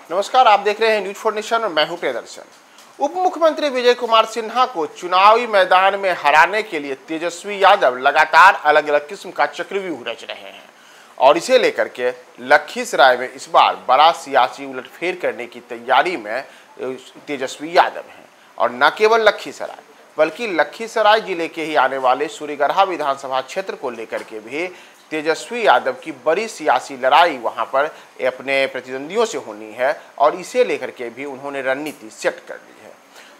नमस्कार, आप देख रहे हैं न्यूज फॉर नेशन और मैं हूं प्रियदर्शन। उप मुख्यमंत्री विजय कुमार सिन्हा को चुनावी मैदान में हराने के लिए तेजस्वी यादव लगातार अलग अलग किस्म का चक्रव्यूह रच रहे हैं और इसे लेकर के लखीसराय में इस बार बड़ा सियासी उलटफेर करने की तैयारी में तेजस्वी यादव हैं। और न केवल लखीसराय बल्कि लखीसराय जिले के ही आने वाले सूर्यगढ़ा विधानसभा क्षेत्र को लेकर के भी तेजस्वी यादव की बड़ी सियासी लड़ाई वहां पर अपने प्रतिद्वंदियों से होनी है और इसे लेकर के भी उन्होंने रणनीति सेट कर ली है।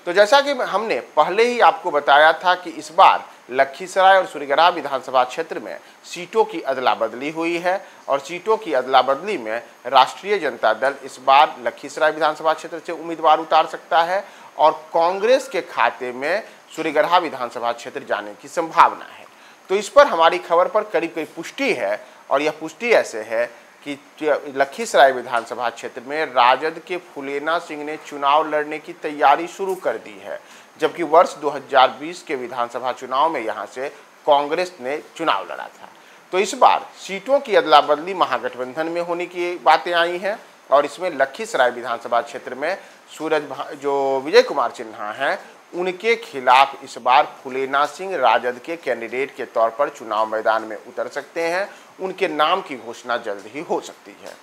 तो जैसा कि हमने पहले ही आपको बताया था कि इस बार लखीसराय और सूर्यगढ़ा विधानसभा क्षेत्र में सीटों की अदला बदली हुई है और सीटों की अदला बदली में राष्ट्रीय जनता दल इस बार लखीसराय विधानसभा क्षेत्र से उम्मीदवार उतार सकता है और कांग्रेस के खाते में सूर्यगढ़ा विधानसभा क्षेत्र जाने की संभावना है। तो इस पर हमारी खबर पर करीब करीब पुष्टि है और यह पुष्टि ऐसे है कि लखीसराय विधानसभा क्षेत्र में राजद के फुलेना सिंह ने चुनाव लड़ने की तैयारी शुरू कर दी है, जबकि वर्ष 2020 के विधानसभा चुनाव में यहां से कांग्रेस ने चुनाव लड़ा था। तो इस बार सीटों की अदला बदली महागठबंधन में होने की बातें आई हैं और इसमें लखीसराय विधानसभा क्षेत्र में जो विजय कुमार सिन्हा हैं उनके खिलाफ इस बार फुलेना सिंह राजद के कैंडिडेट के तौर पर चुनाव मैदान में उतर सकते हैं। उनके नाम की घोषणा जल्द ही हो सकती है।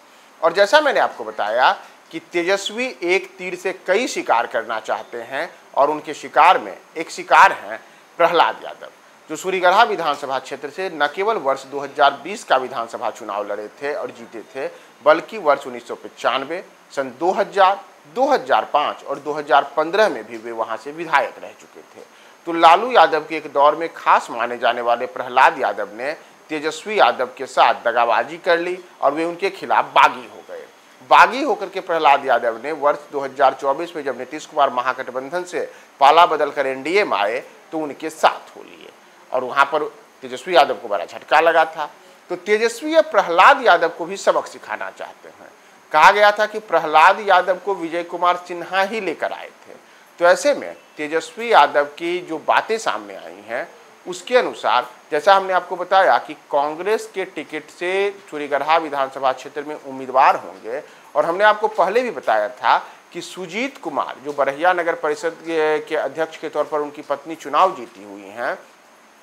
और जैसा मैंने आपको बताया कि तेजस्वी एक तीर से कई शिकार करना चाहते हैं और उनके शिकार में एक शिकार हैं प्रहलाद यादव, जो सूर्यगढ़ा विधानसभा क्षेत्र से न केवल वर्ष 2020 का विधानसभा चुनाव लड़े थे और जीते थे, बल्कि वर्ष 1995, सन 2000, 2005 और 2015 में भी वे वहां से विधायक रह चुके थे। तो लालू यादव के एक दौर में खास माने जाने वाले प्रहलाद यादव ने तेजस्वी यादव के साथ दगाबाजी कर ली और वे उनके खिलाफ बागी हो गए। बागी होकर के प्रहलाद यादव ने वर्ष 2024 में जब नीतीश कुमार महागठबंधन से पाला बदल कर एनडीए में आए तो उनके साथ हो लिए और वहां पर तेजस्वी यादव को बड़ा झटका लगा था। तो तेजस्वी प्रहलाद यादव को भी सबक सिखाना चाहते हैं। कहा गया था कि प्रहलाद यादव को विजय कुमार सिन्हा ही लेकर आए थे। तो ऐसे में तेजस्वी यादव की जो बातें सामने आई हैं उसके अनुसार, जैसा हमने आपको बताया कि कांग्रेस के टिकट से सूर्यगढ़ा विधानसभा क्षेत्र में उम्मीदवार होंगे और हमने आपको पहले भी बताया था कि सुजीत कुमार जो बरहिया नगर परिषद के अध्यक्ष के तौर पर उनकी पत्नी चुनाव जीती हुई हैं,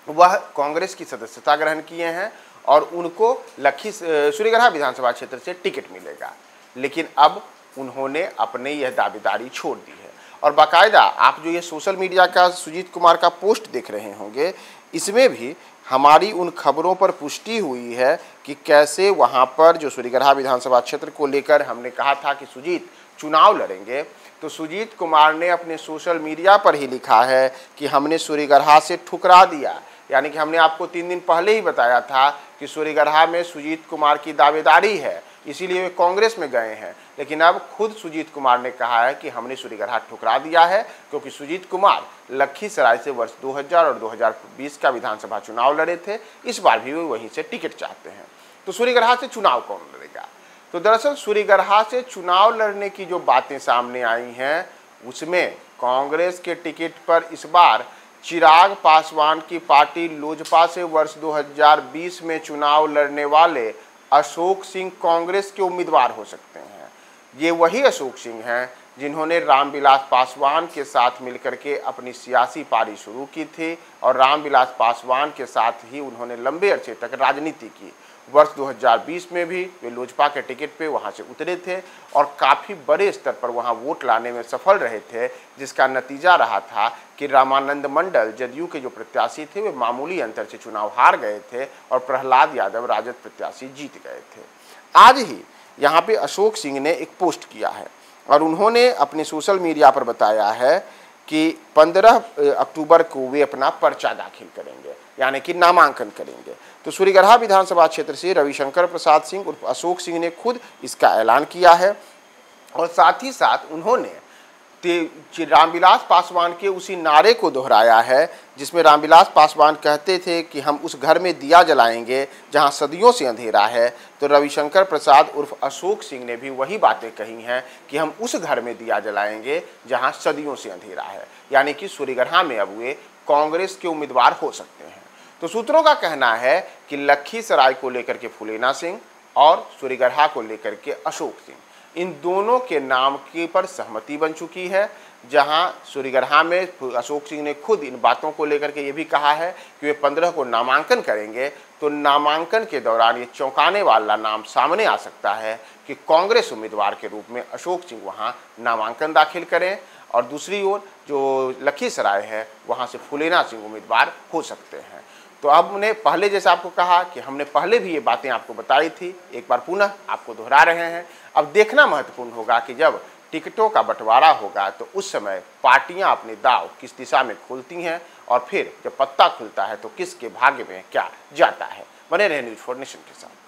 वह कांग्रेस की सदस्यता ग्रहण किए हैं और उनको सूर्यगढ़ा विधानसभा क्षेत्र से टिकट मिलेगा। लेकिन अब उन्होंने अपने यह दावेदारी छोड़ दी है और बाकायदा आप जो ये सोशल मीडिया का सुजीत कुमार का पोस्ट देख रहे होंगे, इसमें भी हमारी उन खबरों पर पुष्टि हुई है कि कैसे वहां पर जो सूर्यगढ़ा विधानसभा क्षेत्र को लेकर हमने कहा था कि सुजीत चुनाव लड़ेंगे, तो सुजीत कुमार ने अपने सोशल मीडिया पर ही लिखा है कि हमने सूर्यगढ़ा से ठुकरा दिया। यानी कि हमने आपको 3 दिन पहले ही बताया था कि सूर्यगढ़ा में सुजीत कुमार की दावेदारी है, इसीलिए वे कांग्रेस में गए हैं। लेकिन अब खुद सुजीत कुमार ने कहा है कि हमने सूर्यगढ़ा ठुकरा दिया है, क्योंकि सुजीत कुमार लखीसराय से वर्ष 2000 और 2020 का विधानसभा चुनाव लड़े थे। इस बार भी वे वहीं से टिकट चाहते हैं। तो सूर्यगढ़ा से चुनाव कौन लड़ेगा? तो दरअसल सूर्यगढ़ा से चुनाव लड़ने की जो बातें सामने आई हैं उसमें कांग्रेस के टिकट पर इस बार चिराग पासवान की पार्टी लोजपा से वर्ष 2020 में चुनाव लड़ने वाले अशोक सिंह कांग्रेस के उम्मीदवार हो सकते हैं। ये वही अशोक सिंह हैं जिन्होंने रामविलास पासवान के साथ मिलकर के अपनी सियासी पारी शुरू की थी और रामविलास पासवान के साथ ही उन्होंने लंबे अरसे तक राजनीति की। वर्ष 2020 में भी वे लोजपा के टिकट पे वहां से उतरे थे और काफ़ी बड़े स्तर पर वहां वोट लाने में सफल रहे थे, जिसका नतीजा रहा था कि रामानंद मंडल जदयू के जो प्रत्याशी थे वे मामूली अंतर से चुनाव हार गए थे और प्रहलाद यादव राजद प्रत्याशी जीत गए थे। आज ही यहाँ पे अशोक सिंह ने एक पोस्ट किया है और उन्होंने अपने सोशल मीडिया पर बताया है कि 15 अक्टूबर को वे अपना पर्चा दाखिल करेंगे, यानी कि नामांकन करेंगे। तो सूर्यगढ़ा विधानसभा क्षेत्र से रविशंकर प्रसाद सिंह उर्फ अशोक सिंह ने खुद इसका ऐलान किया है और साथ ही साथ उन्होंने रामविलास पासवान के उसी नारे को दोहराया है जिसमें रामविलास पासवान कहते थे कि हम उस घर में दिया जलाएंगे जहां सदियों से अंधेरा है। तो रविशंकर प्रसाद उर्फ अशोक सिंह ने भी वही बातें कही हैं कि हम उस घर में दिया जलाएंगे जहां सदियों से अंधेरा है, यानी कि सूर्यगढ़ा में अब वे कांग्रेस के उम्मीदवार हो सकते हैं। तो सूत्रों का कहना है कि लखीसराय को लेकर के फुलेना सिंह और सूर्यगढ़ा को लेकर के अशोक सिंह, इन दोनों के नाम के पर सहमति बन चुकी है, जहां सूर्यगढ़ा में अशोक सिंह ने खुद इन बातों को लेकर के ये भी कहा है कि वे 15 को नामांकन करेंगे। तो नामांकन के दौरान ये चौंकाने वाला नाम सामने आ सकता है कि कांग्रेस उम्मीदवार के रूप में अशोक सिंह वहां नामांकन दाखिल करें, और दूसरी ओर जो लखीसराय है वहां से फूलेना सिंह उम्मीदवार हो सकते हैं। तो अब हमने पहले जैसा आपको कहा कि हमने पहले भी ये बातें आपको बताई थी, एक बार पुनः आपको दोहरा रहे हैं। अब देखना महत्वपूर्ण होगा कि जब टिकटों का बंटवारा होगा तो उस समय पार्टियां अपने दांव किस दिशा में खोलती हैं, और फिर जब पत्ता खुलता है तो किसके भाग्य में क्या जाता है। बने रहे न्यूज़ 4 नेशन के साथ।